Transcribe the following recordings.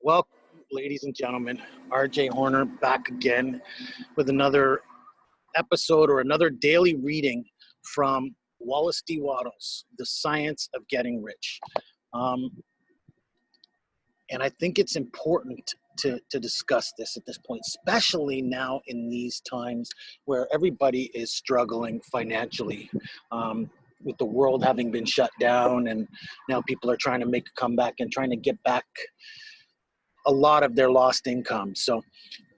Welcome, ladies and gentlemen. RJ Horner back again with another episode or another daily reading from Wallace D. Wattles, The Science of Getting Rich. Um, and I think it's important to discuss this at this point, especially now in these times where everybody is struggling financially. With the world having been shut down, and now people are trying to make a comeback and trying to get back a lot of their lost income. So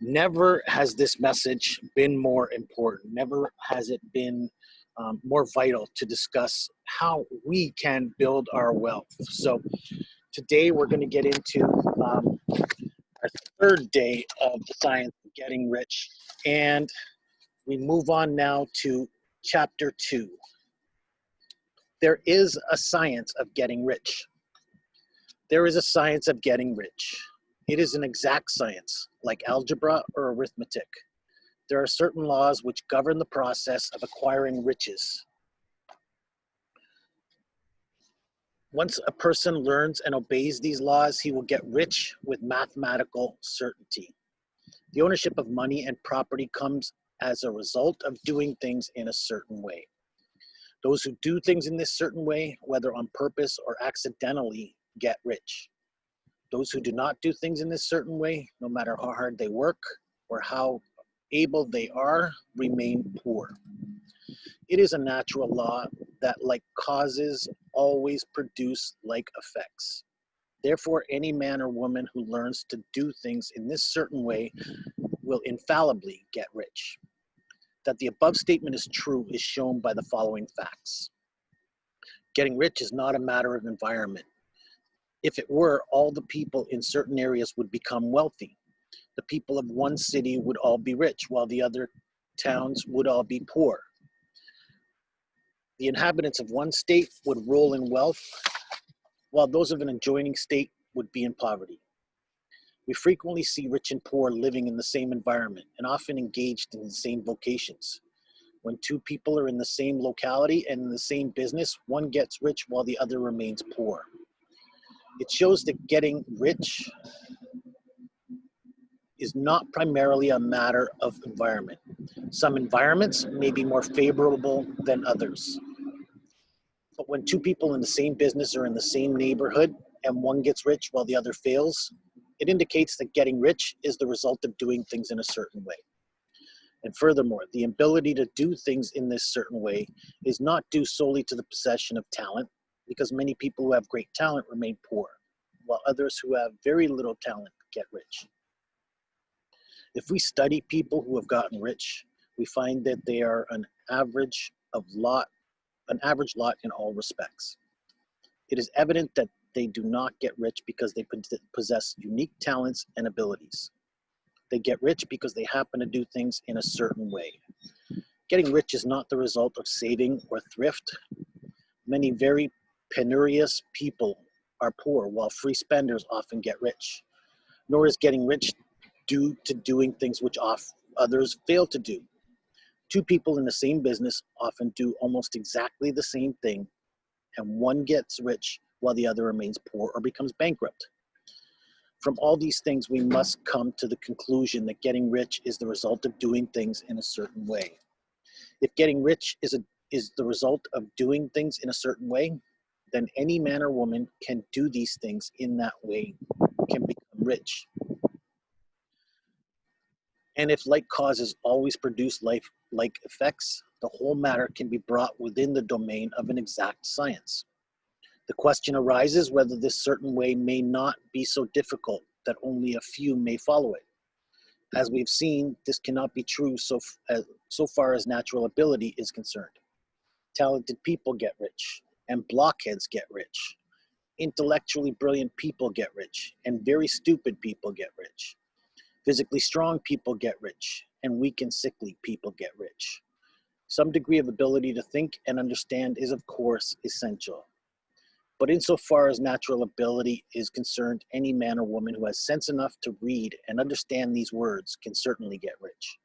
never has this message been more important. Never has it been more vital to discuss how we can build our wealth. So today we're going to get into our third day of the science of getting rich. And we move on now to chapter 2. There is a science of getting rich. There is a science of getting rich. It is an exact science, like algebra or arithmetic. There are certain laws which govern the process of acquiring riches. Once a person learns and obeys these laws, he will get rich with mathematical certainty. The ownership of money and property comes as a result of doing things in a certain way. Those who do things in this certain way, whether on purpose or accidentally, get rich. Those who do not do things in this certain way, no matter how hard they work or how able they are, remain poor. It is a natural law that like causes always produce like effects. Therefore, any man or woman who learns to do things in this certain way will infallibly get rich. That the above statement is true is shown by the following facts. Getting rich is not a matter of environment. If it were, all the people in certain areas would become wealthy. The people of one city would all be rich, while the other towns would all be poor. The inhabitants of one state would roll in wealth, while those of an adjoining state would be in poverty. We frequently see rich and poor living in the same environment and often engaged in the same vocations. When two people are in the same locality and in the same business, one gets rich while the other remains poor. It shows that getting rich is not primarily a matter of environment. Some environments may be more favorable than others. But when two people in the same business are in the same neighborhood and one gets rich while the other fails, it indicates that getting rich is the result of doing things in a certain way. And furthermore, the ability to do things in this certain way is not due solely to the possession of talent, because many people who have great talent remain poor, while others who have very little talent get rich. If we study people who have gotten rich, we find that they are an average lot in all respects. It is evident that they do not get rich because they possess unique talents and abilities. They get rich because they happen to do things in a certain way. Getting rich is not the result of saving or thrift. Many very penurious people are poor, while free spenders often get rich. Nor is getting rich due to doing things which others fail to do. Two people in the same business often do almost exactly the same thing, and one gets rich while the other remains poor or becomes bankrupt. From all these things, we must come to the conclusion that getting rich is the result of doing things in a certain way. If getting rich is the result of doing things in a certain way, then any man or woman can do these things in that way, can become rich. And if like causes always produce like effects, the whole matter can be brought within the domain of an exact science. The question arises whether this certain way may not be so difficult that only a few may follow it. As we've seen, this cannot be true so far as natural ability is concerned. Talented people get rich, and blockheads get rich. Intellectually brilliant people get rich, and very stupid people get rich. Physically strong people get rich, and weak and sickly people get rich. Some degree of ability to think and understand is, of course, essential. But insofar as natural ability is concerned, any man or woman who has sense enough to read and understand these words can certainly get rich.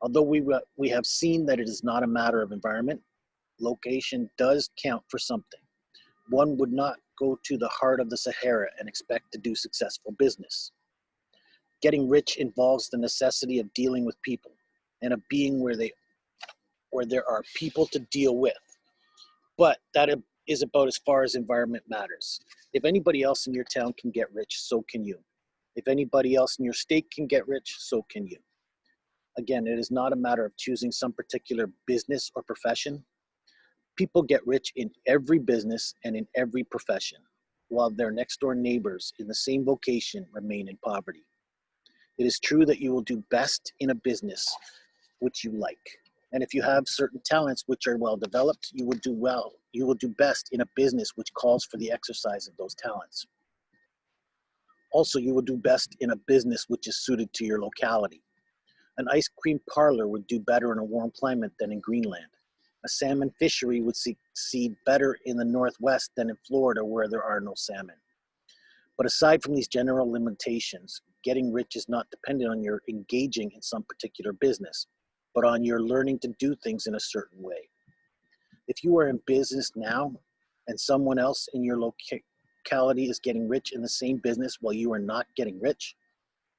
Although we have seen that it is not a matter of environment, location does count for something. One would not go to the heart of the Sahara and expect to do successful business. Getting rich involves the necessity of dealing with people and of being where there are people to deal with. But that is about as far as environment matters. If anybody else in your town can get rich, so can you. If anybody else in your state can get rich, so can you. Again, it is not a matter of choosing some particular business or profession. People get rich in every business and in every profession, while their next door neighbors in the same vocation remain in poverty. It is true that you will do best in a business which you like. And if you have certain talents which are well developed, you will do well. You will do best in a business which calls for the exercise of those talents. Also, you will do best in a business which is suited to your locality. An ice cream parlor would do better in a warm climate than in Greenland. A salmon fishery would succeed better in the Northwest than in Florida, where there are no salmon. But aside from these general limitations, getting rich is not dependent on your engaging in some particular business, but on your learning to do things in a certain way. If you are in business now and someone else in your locality is getting rich in the same business while you are not getting rich,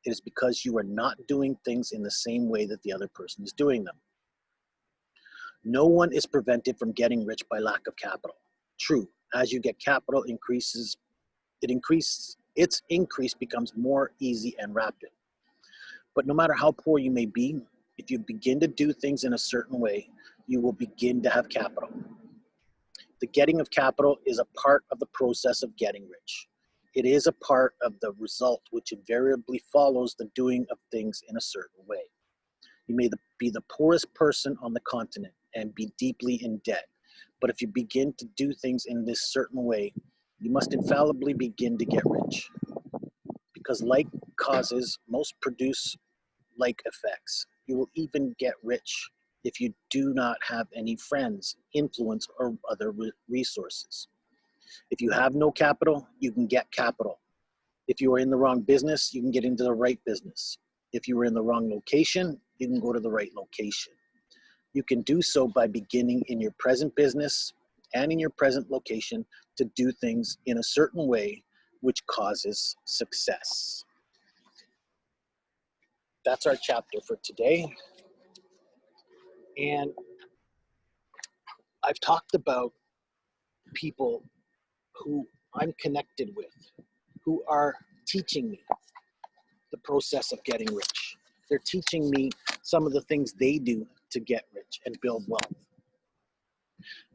it is because you are not doing things in the same way that the other person is doing them. No one is prevented from getting rich by lack of capital. True, as you get capital its increase becomes more easy and rapid. But no matter how poor you may be, if you begin to do things in a certain way, you will begin to have capital. The getting of capital is a part of the process of getting rich. It is a part of the result which invariably follows the doing of things in a certain way. You may be the poorest person on the continent and be deeply in debt, but if you begin to do things in this certain way, you must infallibly begin to get rich. Because like causes most produce like effects. You will even get rich if you do not have any friends, influence, or other resources. If you have no capital, you can get capital. If you are in the wrong business, you can get into the right business. If you are in the wrong location, you can go to the right location. You can do so by beginning in your present business and in your present location to do things in a certain way which causes success. That's our chapter for today. And I've talked about people who I'm connected with, who are teaching me the process of getting rich. They're teaching me some of the things they do to get rich and build wealth.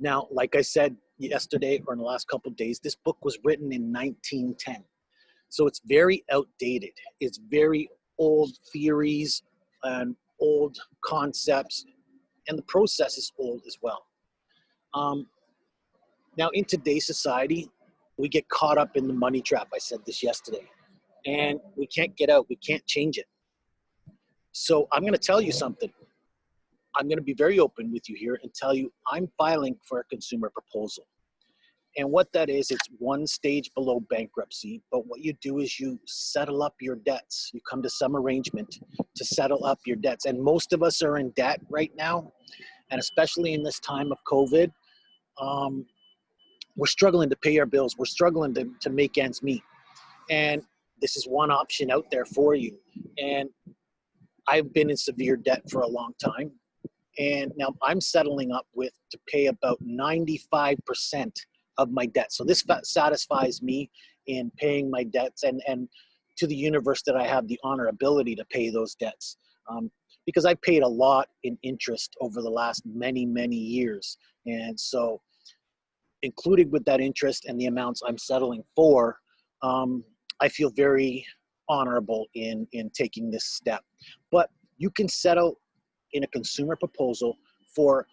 Now, like I said yesterday or in the last couple of days, this book was written in 1910. So it's very outdated. It's very old theories and old concepts, and the process is old as well. Now, in today's society, we get caught up in the money trap. I said this yesterday, and we can't get out. We can't change it. So I'm going to tell you something. I'm going to be very open with you here and tell you I'm filing for a consumer proposal. And what that is, it's one stage below bankruptcy. But what you do is you settle up your debts. You come to some arrangement to settle up your debts. And most of us are in debt right now. And especially in this time of COVID, we're struggling to pay our bills. We're struggling to make ends meet. And this is one option out there for you. And I've been in severe debt for a long time. And now I'm settling up to pay about 95% of my debt. So this satisfies me in paying my debts and to the universe that I have the ability to pay those debts. Because I paid a lot in interest over the last many, many years. And so included with that interest and the amounts I'm settling for, I feel very honorable in taking this step. But you can settle in a consumer proposal for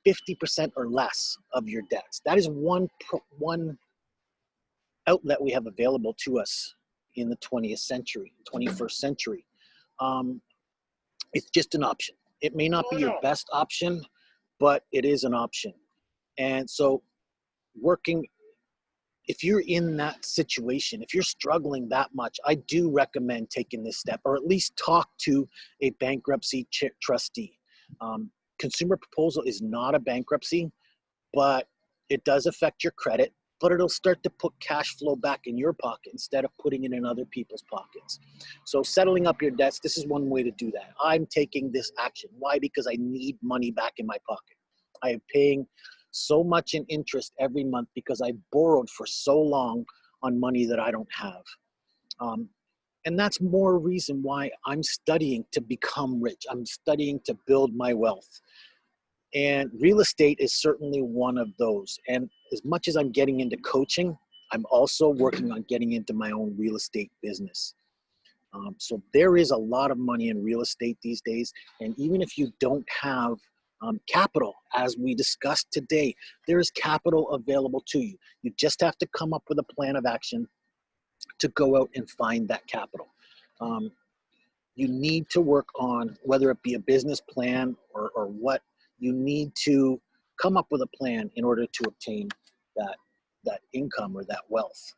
50% or less of your debts. That is one outlet we have available to us in the 20th century, 21st century. It's just an option. It may not be your best option, but it is an option. And so if you're in that situation, if you're struggling that much, I do recommend taking this step, or at least talk to a bankruptcy trustee. Consumer proposal is not a bankruptcy, but it does affect your credit. but it'll start to put cash flow back in your pocket instead of putting it in other people's pockets. So settling up your debts, this is one way to do that. I'm taking this action. Why? Because I need money back in my pocket. I am paying so much in interest every month because I borrowed for so long on money that I don't have. And that's more reason why I'm studying to become rich. I'm studying to build my wealth. And real estate is certainly one of those. And as much as I'm getting into coaching, I'm also working on getting into my own real estate business. So there is a lot of money in real estate these days. And even if you don't have capital, as we discussed today, there is capital available to you. You just have to come up with a plan of action to go out and find that capital. You need to work on, whether it be a business plan or what, you need to come up with a plan in order to obtain that income or that wealth.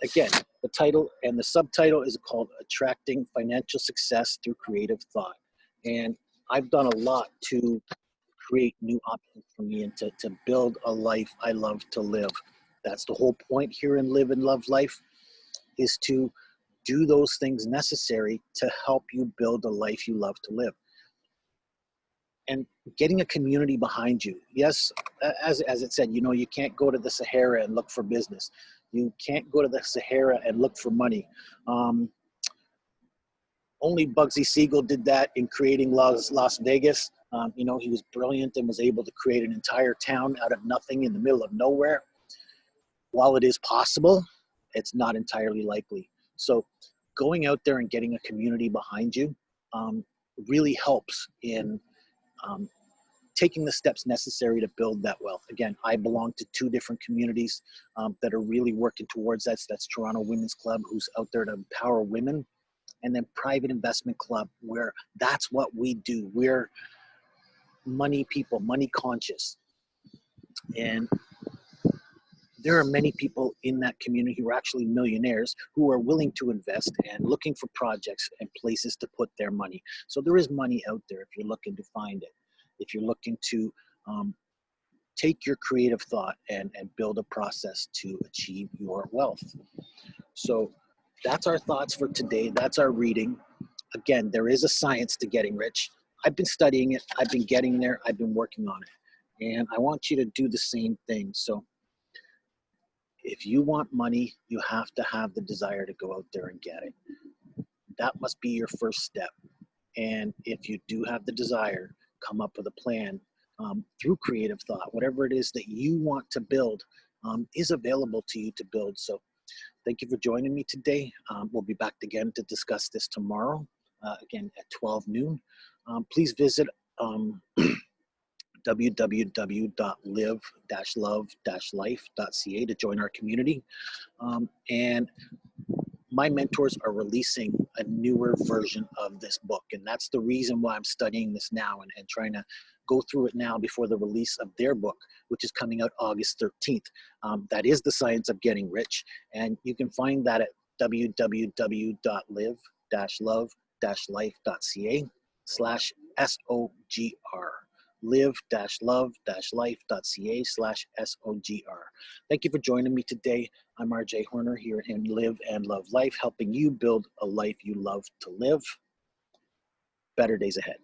Again, the title and the subtitle is called Attracting Financial Success Through Creative Thought. And I've done a lot to create new options for me and to build a life I love to live. That's the whole point here in Live and Love Life, is to do those things necessary to help you build a life you love to live. And getting a community behind you. Yes, as it said, you know, you can't go to the Sahara and look for business. You can't go to the Sahara and look for money. Only Bugsy Siegel did that in creating Las Vegas. You know, he was brilliant and was able to create an entire town out of nothing in the middle of nowhere. While it is possible, it's not entirely likely. So going out there and getting a community behind you really helps in taking the steps necessary to build that wealth. Again, I belong to 2 different communities that are really working towards that. That's Toronto Women's Club, who's out there to empower women, and then Private Investment Club, where that's what we do. We're money people, money conscious. And there are many people in that community who are actually millionaires who are willing to invest and looking for projects and places to put their money. So there is money out there if you're looking to find it. If you're looking to take your creative thought and build a process to achieve your wealth. So that's our thoughts for today. That's our reading. Again, there is a science to getting rich. I've been studying it. I've been getting there. I've been working on it. And I want you to do the same thing. So if you want money, you have to have the desire to go out there and get it. That must be your first step. And if you do have the desire, come up with a plan through creative thought. Whatever it is that you want to build is available to you to build. So thank you for joining me today. We'll be back again to discuss this tomorrow, again at 12 noon. Please visit www.live-love-life.ca to join our community. And my mentors are releasing a newer version of this book. And that's the reason why I'm studying this now and trying to go through it now before the release of their book, which is coming out August 13th. That is The Science of Getting Rich. And you can find that at www.live-love-life.ca/SOGR. live-love-life.ca/SOGR. Thank you for joining me today. I'm RJ Horner here in Live and Love Life, helping you build a life you love to live. Better days ahead.